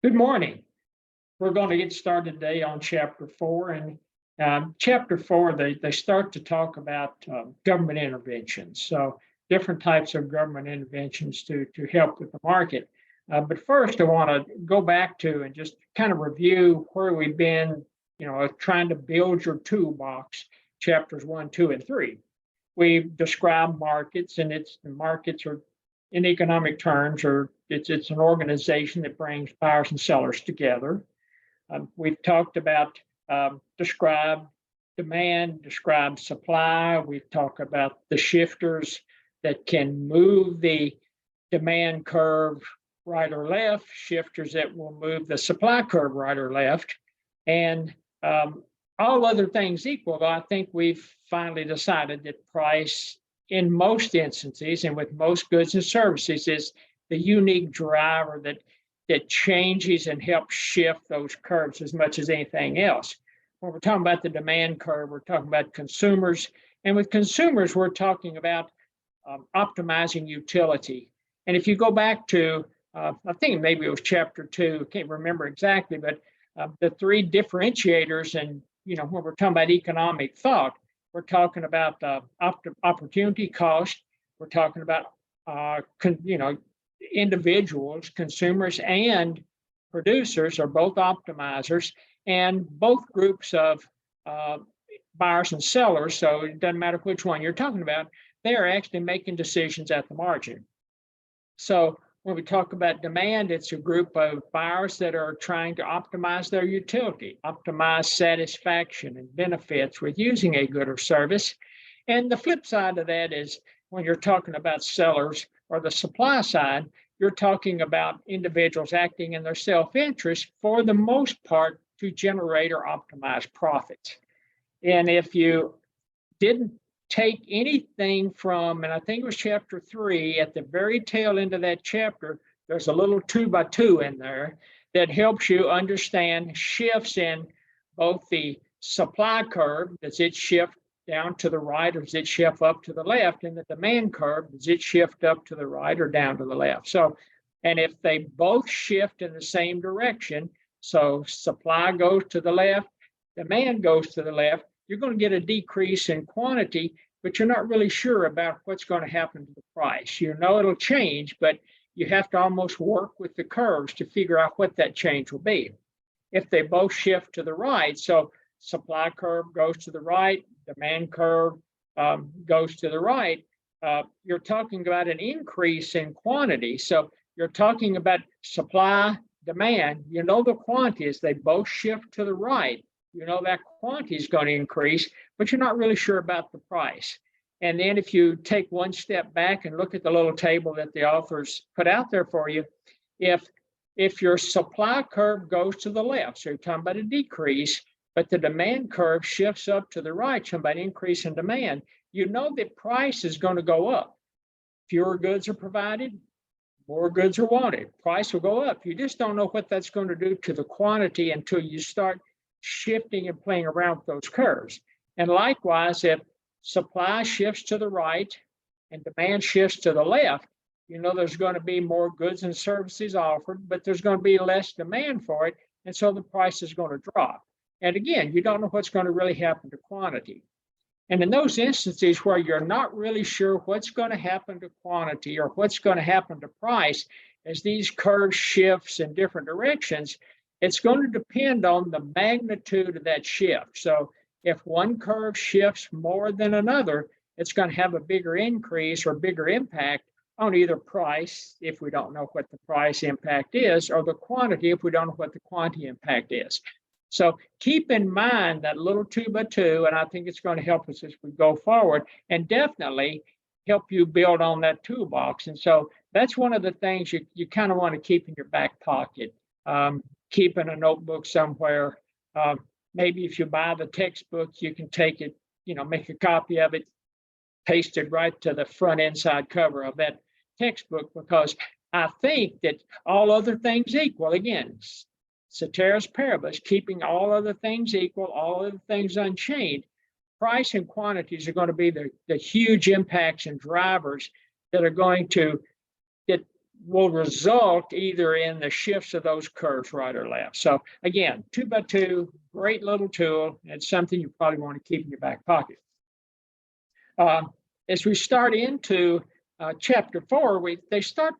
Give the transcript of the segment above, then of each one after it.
Good morning. We're going to get started today on chapter 4. And chapter 4, they start to talk about government interventions. So different types of government interventions to help with the market. But first, I want to go back to and just kind of review where we've been, trying to build your toolbox, chapters 1, 2, and 3. We've described markets, and the markets are in economic terms, or it's an organization that brings buyers and sellers together. We've talked about describe demand, describe supply. We've talked about the shifters that can move the demand curve right or left, shifters that will move the supply curve right or left. And all other things equal, I think we've finally decided that price, in most instances and with most goods and services, is the unique driver that changes and helps shift those curves as much as anything else. When we're talking about the demand curve, we're talking about consumers. And with consumers, we're talking about optimizing utility. And if you go back to, I think maybe it was chapter 2, I can't remember exactly, but the three differentiators, and when we're talking about economic thought, we're talking about opportunity cost. We're talking about, individuals, consumers, and producers are both optimizers, and both groups of buyers and sellers. So it doesn't matter which one you're talking about, they are actually making decisions at the margin. So when we talk about demand, it's a group of buyers that are trying to optimize their utility, optimize satisfaction and benefits with using a good or service. And the flip side of that is when you're talking about sellers or the supply side, you're talking about individuals acting in their self-interest for the most part to generate or optimize profits. And if you didn't take anything from, and I think it was chapter 3, at the very tail end of that chapter, there's a little 2x2 in there that helps you understand shifts in both the supply curve. Does it shift down to the right, or does it shift up to the left? And the demand curve, does it shift up to the right or down to the left? So, and if they both shift in the same direction, so supply goes to the left, demand goes to the left, you're going to get a decrease in quantity, but you're not really sure about what's going to happen to the price. It'll change, but you have to almost work with the curves to figure out what that change will be. If they both shift to the right, so supply curve goes to the right, demand curve goes to the right, you're talking about an increase in quantity. So you're talking about supply, demand, the quantities, they both shift to the right. That quantity is going to increase, but you're not really sure about the price. And then if you take one step back and look at the little table that the authors put out there for you, if your supply curve goes to the left, so you're talking about a decrease, but the demand curve shifts up to the right, talking about increase in demand, that price is going to go up. Fewer goods are provided, more goods are wanted. Price will go up. You just don't know what that's going to do to the quantity until you start shifting and playing around with those curves. And likewise, if supply shifts to the right and demand shifts to the left, there's going to be more goods and services offered, but there's going to be less demand for it. And so the price is going to drop. And again, you don't know what's going to really happen to quantity. And in those instances where you're not really sure what's going to happen to quantity or what's going to happen to price, as these curves shifts in different directions, it's going to depend on the magnitude of that shift. So if one curve shifts more than another, it's going to have a bigger increase or bigger impact on either price, if we don't know what the price impact is, or the quantity, if we don't know what the quantity impact is. So keep in mind that little 2x2, and I think it's going to help us as we go forward, and definitely help you build on that toolbox. And so that's one of the things you kind of want to keep in your back pocket. Keep in a notebook somewhere. Maybe if you buy the textbook, you can take it, make a copy of it, paste it right to the front inside cover of that textbook, because I think that all other things equal, again, ceteris paribus, keeping all other things equal, all other things unchanged, price and quantities are going to be the huge impacts and drivers that are going to will result either in the shifts of those curves right or left. So again, 2x2, great little tool. It's something you probably want to keep in your back pocket. As we start into chapter 4, they start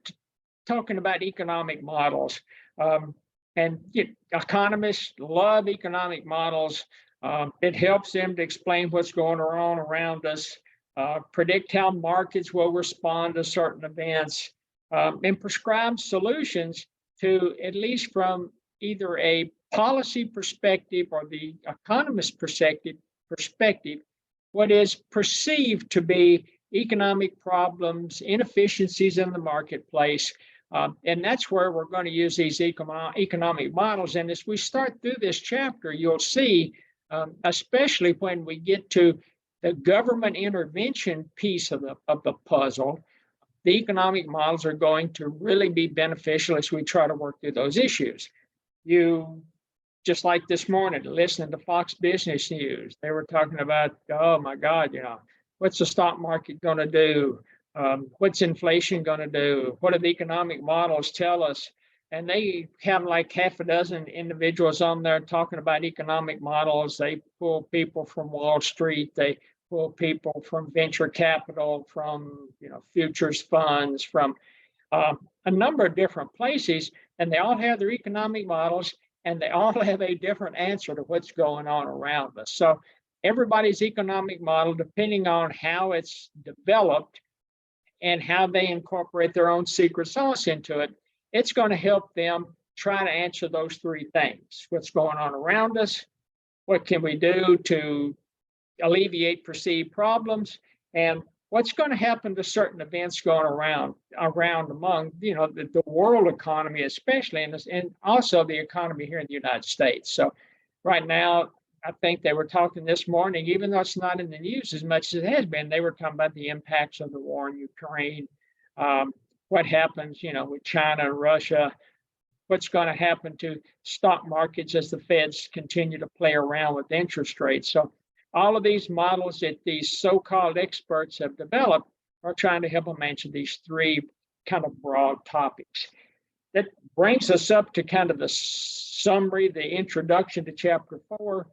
talking about economic models. And economists love economic models. It helps them to explain what's going on around us, predict how markets will respond to certain events, and prescribe solutions to, at least from either a policy perspective or the economist perspective, what is perceived to be economic problems, inefficiencies in the marketplace. And that's where we're going to use these economic models. And as we start through this chapter, you'll see, especially when we get to the government intervention piece of the puzzle, the economic models are going to really be beneficial as we try to work through those issues. You, just like this morning, listening to Fox Business News, they were talking about, oh my God, what's the stock market going to do? What's inflation going to do? What do the economic models tell us? And they have like half a dozen individuals on there talking about economic models. They pull people from Wall Street. They pull people from venture capital, from futures funds, from a number of different places. And they all have their economic models, and they all have a different answer to what's going on around us. So everybody's economic model, depending on how it's developed and how they incorporate their own secret sauce into it, it's going to help them try to answer those three things. What's going on around us? What can we do to alleviate perceived problems? And what's going to happen to certain events going around among the world economy, especially, and also the economy here in the United States. So right now, I think they were talking this morning, even though it's not in the news as much as it has been, they were talking about the impacts of the war in Ukraine, what happens, with China and Russia, what's going to happen to stock markets as the Feds continue to play around with interest rates. So all of these models that these so-called experts have developed are trying to help them answer these three kind of broad topics. That brings us up to kind of the summary, the introduction to chapter 4.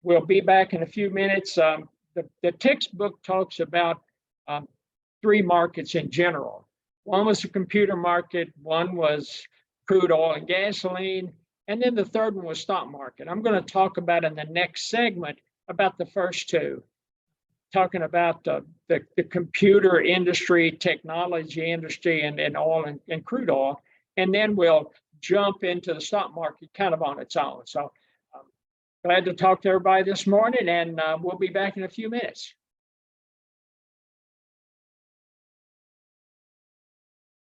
We'll be back in a few minutes. The textbook talks about three markets in general. One was the computer market, one was crude oil and gasoline, and then the third one was stock market. I'm going to talk about in the next segment about the first two, talking about the computer industry, technology industry, and oil and crude oil. And then we'll jump into the stock market kind of on its own. So glad to talk to everybody this morning, and we'll be back in a few minutes.